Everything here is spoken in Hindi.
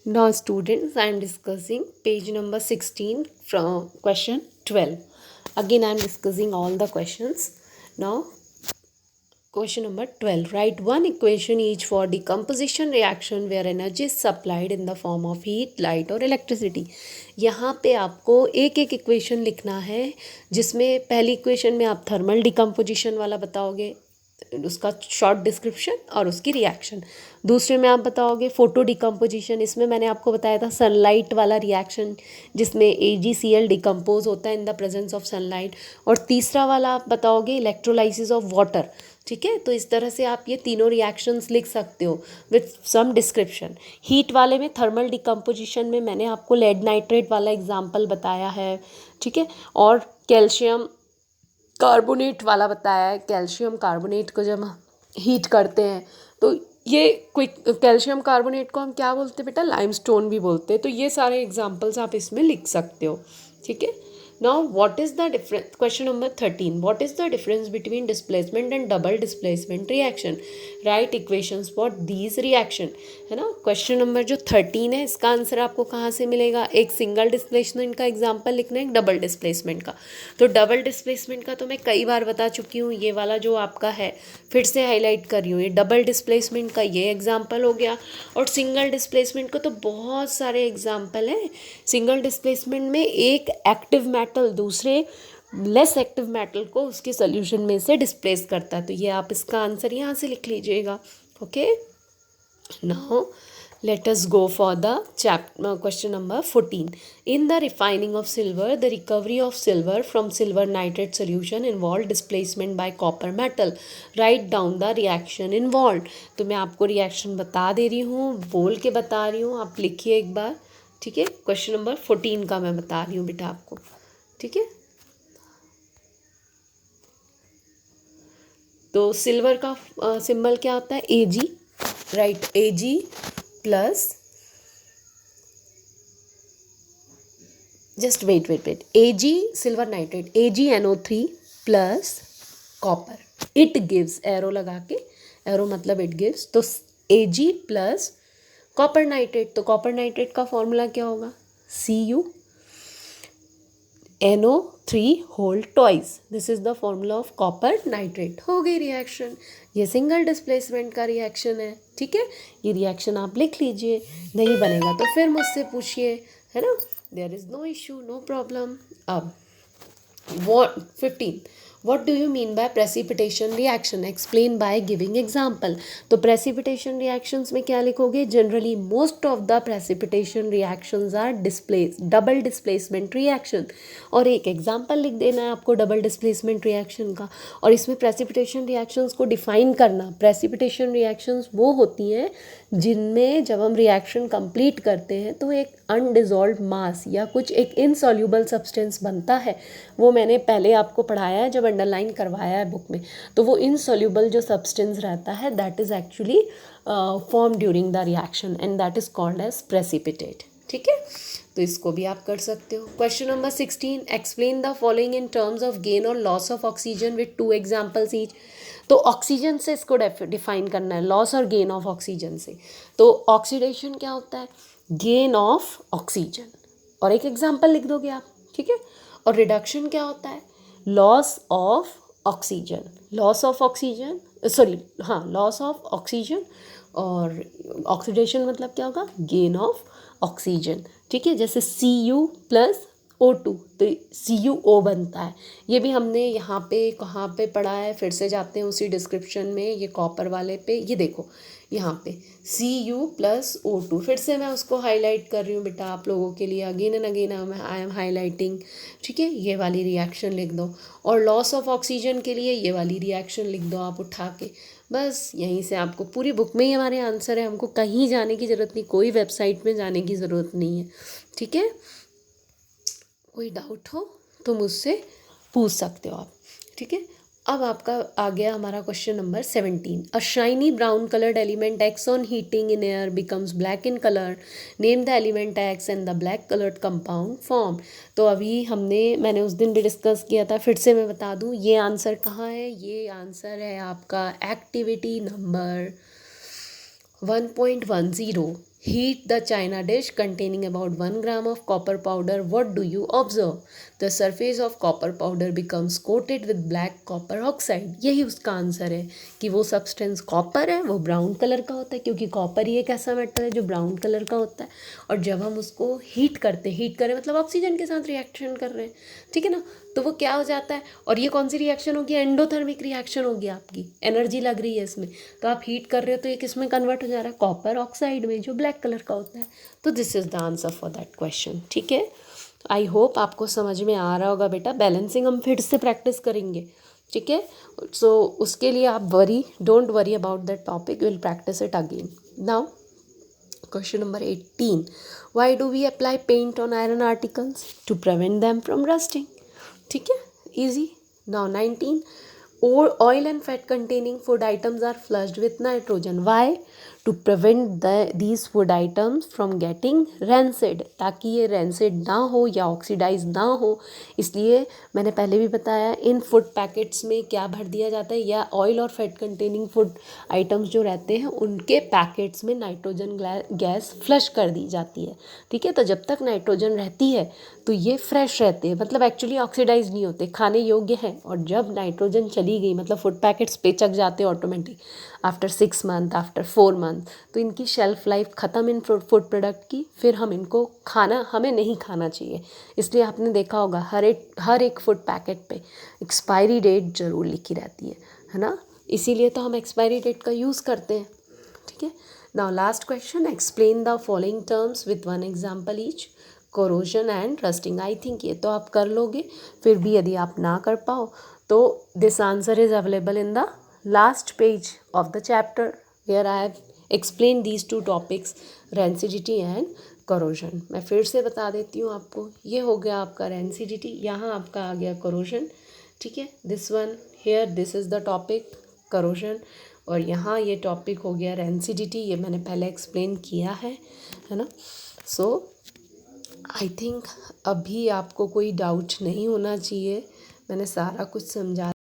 Now students, I am discussing page number 16 from question 12. Again I am discussing all the questions. Now question number 12. Write one equation each for decomposition reaction where energy is supplied in the form of heat, light और electricity. यहाँ पे आपको एक एक इक्वेशन लिखना है जिसमें पहली इक्वेशन में आप थर्मल डिकम्पोजिशन वाला बताओगे, उसका शॉर्ट डिस्क्रिप्शन और उसकी रिएक्शन. दूसरे में आप बताओगे फोटो डिकम्पोजिशन, इसमें मैंने आपको बताया था सनलाइट वाला रिएक्शन जिसमें AgCl डिकम्पोज होता है in the presence of sunlight. और तीसरा वाला आप बताओगे इलेक्ट्रोलाइसिस ऑफ वाटर. ठीक है, तो इस तरह से आप ये तीनों रिएक्शंस लिख सकते हो विथ सम डिस्क्रिप्शन. हीट वाले में थर्मल डिकम्पोजिशन में मैंने आपको लेड नाइट्रेट वाला एग्जाम्पल बताया है. ठीक है, और कैल्शियम कार्बोनेट वाला बताया है. कैल्शियम कार्बोनेट को जब हीट करते हैं तो ये क्विक कैल्शियम कार्बोनेट को हम क्या बोलते हैं बेटा, लाइमस्टोन भी बोलते हैं. तो ये सारे एग्जांपल्स आप इसमें लिख सकते हो. ठीक है. Now what is the difference, question number 13, what is the difference between displacement and double displacement reaction, right equations for these reaction. है ना. क्वेश्चन नंबर जो 13 है इसका आंसर आपको कहाँ से मिलेगा, एक सिंगल डिस्प्लेसमेंट का एग्जाम्पल लिखना है, एक डबल डिस्प्लेसमेंट का. तो डबल डिस्प्लेसमेंट का तो मैं कई बार बता चुकी हूँ, ये वाला जो आपका है फिर से हाईलाइट कर रही हूँ. ये डबल डिस्प्लेसमेंट का ये एग्जाम्पल हो गया. और सिंगल डिस्प्लेसमेंट का तो बहुत सारे एग्जाम्पल हैं. सिंगल डिस्प्लेसमेंट में एक एक्टिव मेटल दूसरे लेस एक्टिव मेटल को उसके सोल्यूशन में से डिस्प्लेस करता है. तो ये आप इसका आंसर यहाँ से लिख लीजिएगा. Okay. Now let us go for the question number 14. In the refining of silver, the recovery of silver from silver nitrate solution involved displacement by copper metal. Write down the reaction involved. तो मैं आपको रिएक्शन बता दे रही हूँ, बोल के बता रही हूँ, आप लिखिए एक बार. ठीक है. क्वेश्चन नंबर 14 का मैं बता रही हूँ बेटा आपको. ठीक है. तो सिल्वर का सिंबल क्या होता है, Ag. Right. Ag plus, just wait, Ag silver nitrate, AgNO3 plus copper. It gives, arrow लगा के, एरो मतलब इट गिव्स. तो Ag प्लस कॉपर नाइट्रेट, तो कॉपर नाइट्रेट का फॉर्मूला क्या होगा, CuNO3 whole twice. This is the formula of copper nitrate. हो गई रिएक्शन. ये सिंगल डिस्प्लेसमेंट का रिएक्शन है. ठीक है. ये रिएक्शन आप लिख लीजिए. नहीं बनेगा तो फिर मुझसे पूछिए, है ना. There is no issue, no problem. अब 15, what do you mean by precipitation reaction, explain by giving example. तो precipitation reactions में क्या लिखोगे, generally most of the precipitation reactions are double displacement reaction. और एक example लिख देना है आपको double displacement reaction का. और इसमें precipitation reactions को define करना. precipitation reactions वो होती हैं जिनमें जब हम रिएक्शन कंप्लीट करते हैं तो एक अनडिजॉल्व मास या कुछ एक इनसॉल्यूबल सब्सटेंस बनता है. वो मैंने पहले आपको पढ़ाया है जब अंडरलाइन करवाया है बुक में. तो वो इनसॉल्यूबल जो सब्सटेंस रहता है that is actually form during the reaction and that is called as precipitate. ठीक है. तो इसको भी आप कर सकते हो. Question number 16, explain the following in terms of gain और loss of oxygen with 2 examples each. तो ऑक्सीजन से इसको डिफाइन करना है, लॉस और गेन ऑफ ऑक्सीजन से. तो ऑक्सीडेशन क्या होता है, गेन ऑफ ऑक्सीजन, और एक एग्जाम्पल लिख दोगे आप. ठीक है. और रिडक्शन क्या होता है, loss of oxygen, loss of oxygen, sorry हाँ, लॉस ऑफ ऑक्सीजन. और ऑक्सीडेशन मतलब क्या होगा, गेन ऑफ ऑक्सीजन. ठीक है. जैसे Cu प्लस O2 तो CuO बनता है. ये भी हमने यहाँ पे कहाँ पे पढ़ा है, फिर से जाते हैं उसी डिस्क्रिप्शन में, ये कॉपर वाले पे, ये देखो यहाँ पे Cu प्लस O2, फिर से मैं उसको हाईलाइट कर रही हूँ बेटा आप लोगों के लिए, again and again I am highlighting. ठीक है. ये वाली रिएक्शन लिख दो. और लॉस ऑफ ऑक्सीजन के लिए ये वाली रिएक्शन लिख दो आप उठा के. बस यहीं से आपको पूरी बुक में ही हमारे आंसर है, हमको कहीं जाने की ज़रूरत नहीं, कोई वेबसाइट में जाने की ज़रूरत नहीं है. ठीक है. कोई डाउट हो तो मुझसे पूछ सकते हो आप. ठीक है. अब आपका आ गया हमारा question number 17. A shiny brown coloured element x on heating in air becomes black in colour. Name the element x and the black coloured compound form. तो अभी मैंने उस दिन भी डिस्कस किया था, फिर से मैं बता दूं ये आंसर कहाँ है. ये आंसर है आपका activity number 1.10 Heat the china dish containing about 1 gram of copper powder. What do you observe? The surface of copper powder becomes coated with black copper oxide. यही उसका आंसर है कि वो सब्सटेंस कॉपर है, वो ब्राउन कलर का होता है क्योंकि कॉपर ही एक ऐसा मेटल है जो ब्राउन कलर का होता है। और जब हम उसको हीट करते, हीट करें मतलब ऑक्सीजन के साथ रिएक्शन कर रहे हैं, ठीक है ना, तो वो क्या हो जाता है, और ये कौन सी रिएक्शन होगी, एंडोथर्मिक रिएक्शन होगी, आपकी एनर्जी लग रही है इसमें, तो आप हीट कर रहे हो तो ये किस में कन्वर्ट हो जा रहा है, कॉपर ऑक्साइड में जो ब्लैक कलर का होता है। तो this is the answer for that question. ठीक है, आई होप आपको समझ में आ रहा होगा बेटा। बैलेंसिंग हम फिर से प्रैक्टिस करेंगे, ठीक है। सो उसके लिए आप don't worry about that topic, will practice it again. Now question number 18, why do we apply paint on iron articles? To prevent them from rusting. ठीक है, easy. Now 19, oil and fat containing food items are flushed with nitrogen. Why? To prevent these food items from getting rancid, ताकि ये rancid ना हो या ऑक्सीडाइज ना हो। इसलिए मैंने पहले भी बताया, इन फूड पैकेट्स में क्या भर दिया जाता है, या ऑयल और फैट कंटेनिंग फूड आइटम्स जो रहते हैं उनके पैकेट्स में नाइट्रोजन गैस फ्लश कर दी जाती है। ठीक है, तो जब तक नाइट्रोजन रहती है तो ये फ्रेश रहते हैं, मतलब एक्चुअली ऑक्सीडाइज नहीं होते, खाने योग्य हैं। और जब नाइट्रोजन चली गई, मतलब फूड पैकेट्स पेचक जाते हैं automatic after 6 month, after 4 month, तो इनकी शेल्फ लाइफ ख़त्म इन फूड प्रोडक्ट की, फिर हम इनको हमें नहीं खाना चाहिए। इसलिए आपने देखा होगा हर एक फूड पैकेट पे एक्सपायरी डेट ज़रूर लिखी रहती है ना, इसीलिए तो हम एक्सपायरी डेट का यूज़ करते हैं। ठीक है, now last question, explain the following terms with 1 example each. Corrosion and rusting, I think ये तो आप कर लोगे, फिर भी यदि आप ना कर पाओ तो this answer is available in the last page of the chapter where I have explain these 2 topics, rancidity and corrosion. मैं फिर से बता देती हूँ आपको, ये हो गया आपका रेंसिडिटी, यहाँ आपका आ गया कोरोजन। ठीक है, this one here, this is the topic corrosion, और यहाँ ये टॉपिक हो गया रेंसिडिटी, ये मैंने पहले एक्सप्लेन किया है ना। सो आई थिंक अभी आपको कोई डाउट नहीं होना चाहिए, मैंने सारा कुछ समझा